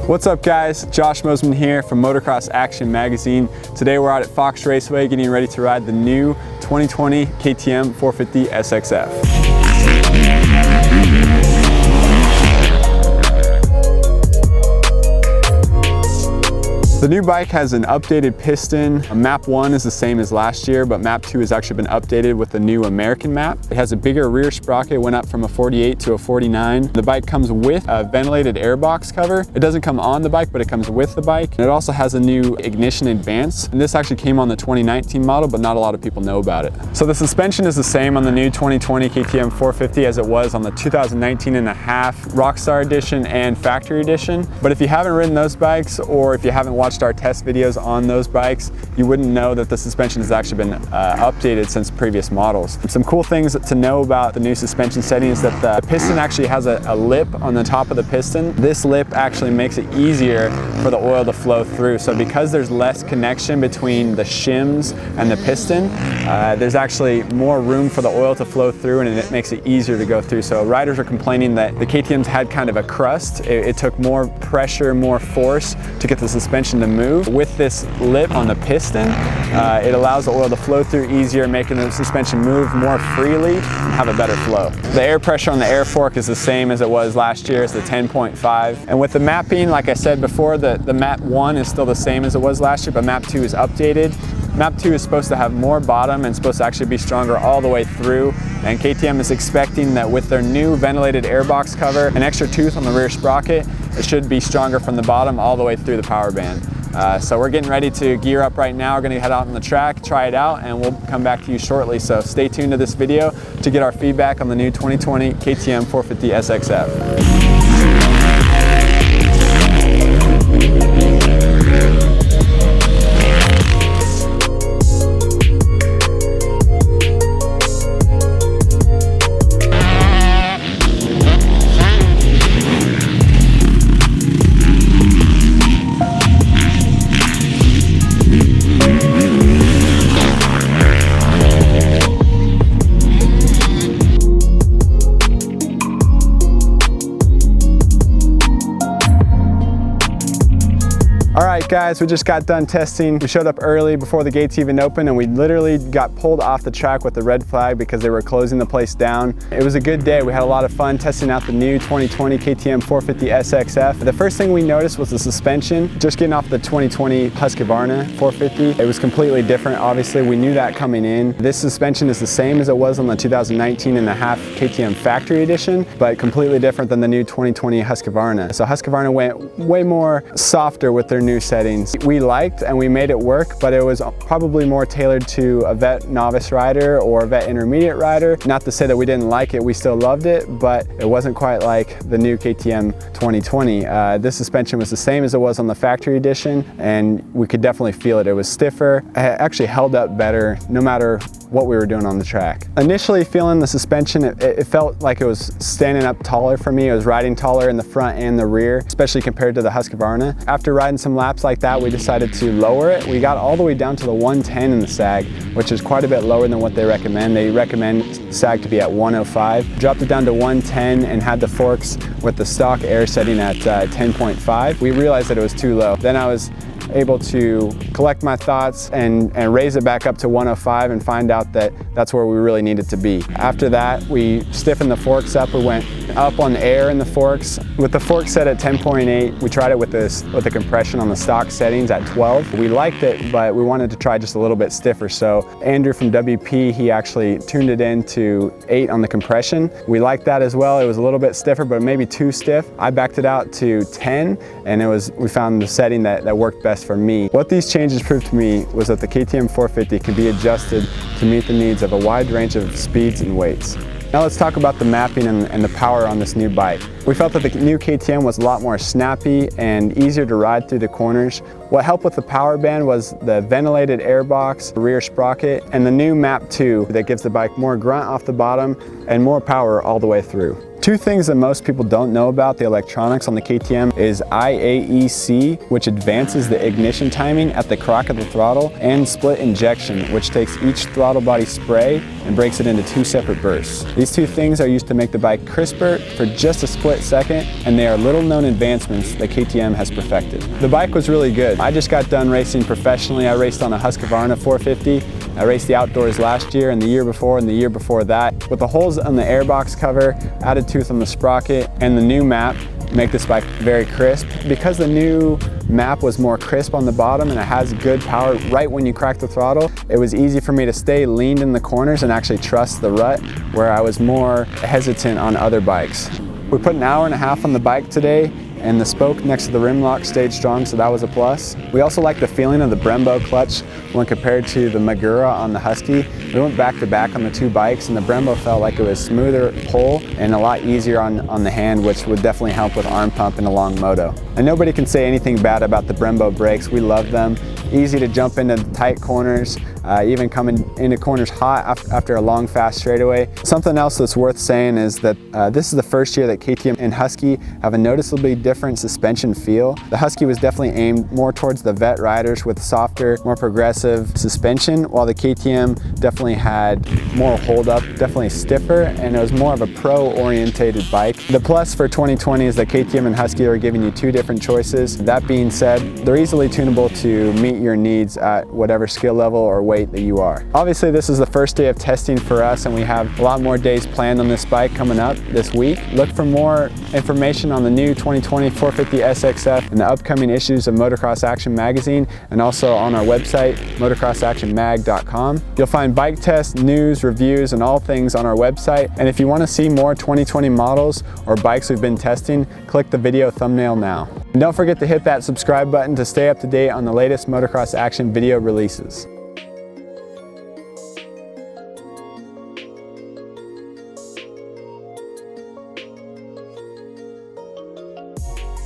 What's up guys, Josh Mosman here from Motocross Action Magazine. Today we're out at Fox Raceway getting ready to ride the new 2020 KTM 450SXF. The new bike has an updated piston. Map 1 is the same as last year, but Map 2 has actually been updated with the new American map. It has a bigger rear sprocket, went up from a 48 to a 49. The bike comes with a ventilated airbox cover. It doesn't come on the bike, but it comes with the bike. And it also has a new ignition advance. And this actually came on the 2019 model, but not a lot of people know about it. So the suspension is the same on the new 2020 KTM 450 as it was on the 2019 and a half Rockstar Edition and Factory Edition. But if you haven't ridden those bikes, or if you haven't watched our test videos on those bikes, you wouldn't know that the suspension has actually been updated since previous models. Some cool things to know about the new suspension setting is that the piston actually has a lip on the top of the piston. This lip actually makes it easier for the oil to flow through. So because there's less connection between the shims and the piston, there's actually more room for the oil to flow through, and it makes it easier to go through. So riders are complaining that the KTMs had kind of a crust. It took more pressure, more force to get the suspension to move. With this lip on the piston, it allows the oil to flow through easier, making the suspension move more freely and have a better flow. The air pressure on the air fork is the same as it was last year. It's the 10.5. And with the mapping, like I said before, the Map 1 is still the same as it was last year, but Map 2 is updated. Map 2 is supposed to have more bottom and supposed to actually be stronger all the way through. And KTM is expecting that with their new ventilated airbox cover, an extra tooth on the rear sprocket, it should be stronger from the bottom all the way through the power band. So we're getting ready to gear up right now. We're going to head out on the track, try it out, and we'll come back to you shortly. So stay tuned to this video to get our feedback on the new 2020 KTM 450SXF. Alright guys, we just got done testing. We showed up early before the gates even opened, and we literally got pulled off the track with the red flag because they were closing the place down. It was a good day. We had a lot of fun testing out the new 2020 KTM 450SXF. The first thing we noticed was the suspension. Just getting off the 2020 Husqvarna 450, it was completely different. Obviously, we knew that coming in. This suspension is the same as it was on the 2019 and a half KTM Factory Edition, but completely different than the new 2020 Husqvarna. So Husqvarna went way more softer with their new settings. We liked and we made it work, but it was probably more tailored to a vet novice rider or a vet intermediate rider. Not to say that we didn't like it, we still loved it, but it wasn't quite like the new KTM 2020. This suspension was the same as it was on the Factory Edition, and we could definitely feel it. It was stiffer. It actually held up better no matter what we were doing on the track. Initially feeling the suspension, it felt like it was standing up taller for me. It was riding taller in the front and the rear, especially compared to the Husqvarna. After riding some laps like that, we decided to lower it. We got all the way down to the 110 in the sag, which is quite a bit lower than what they recommend. They recommend sag to be at 105. Dropped it down to 110 and had the forks with the stock air setting at 10.5. We realized that it was too low. Then I was able to collect my thoughts and raise it back up to 105 and find out that that's where we really needed to be. After that, we stiffened the forks up. We went up on air in the forks. With the forks set at 10.8, we tried it with the compression on the stock settings at 12. We liked it, but we wanted to try just a little bit stiffer. So Andrew from WP, he actually tuned it in to 8 on the compression. We liked that as well. It was a little bit stiffer, but maybe too stiff. I backed it out to 10, and we found the setting that worked best for me. What these changes proved to me was that the KTM 450 can be adjusted to meet the needs of a wide range of speeds and weights. Now let's talk about the mapping and the power on this new bike. We felt that the new KTM was a lot more snappy and easier to ride through the corners. What helped with the power band was the ventilated airbox, rear sprocket, and the new Map 2 that gives the bike more grunt off the bottom and more power all the way through. Two things that most people don't know about the electronics on the KTM is IAEC, which advances the ignition timing at the crack of the throttle, and split injection, which takes each throttle body spray and breaks it into 2 separate bursts. These 2 things are used to make the bike crisper for just a split second, and they are little known advancements that KTM has perfected. The bike was really good. I just got done racing professionally. I raced on a Husqvarna 450. I raced the outdoors last year and the year before and the year before that. With the holes on the airbox cover, added tooth on the sprocket, and the new map make this bike very crisp. Because the new map was more crisp on the bottom and it has good power right when you crack the throttle, it was easy for me to stay leaned in the corners and actually trust the rut, where I was more hesitant on other bikes. We put an hour and a half on the bike today, and the spoke next to the rim lock stayed strong, so that was a plus. We also like the feeling of the Brembo clutch when compared to the Magura on the Husky. We went back to back on the 2 bikes, and the Brembo felt like it was smoother pull and a lot easier on the hand, which would definitely help with arm pump in a long moto. And nobody can say anything bad about the Brembo brakes. We love them. Easy to jump into tight corners, even coming into corners hot after a long, fast straightaway. Something else that's worth saying is that this is the first year that KTM and Husky have a noticeably different suspension feel. The Husky was definitely aimed more towards the vet riders with softer, more progressive suspension, while the KTM definitely had more hold up, definitely stiffer, and it was more of a pro-orientated bike. The plus for 2020 is that KTM and Husky are giving you 2 different choices. That being said, they're easily tunable to meet your needs at whatever skill level or weight that you are. Obviously, this is the first day of testing for us, and we have a lot more days planned on this bike coming up this week. Look for more information on the new 2020 450SXF in the upcoming issues of Motocross Action magazine, and also on our website, motocrossactionmag.com. You'll find bike tests, news, reviews, and all things on our website. And if you want to see more 2020 models or bikes we've been testing, click the video thumbnail now. And don't forget to hit that subscribe button to stay up to date on the latest Motocross Action video releases.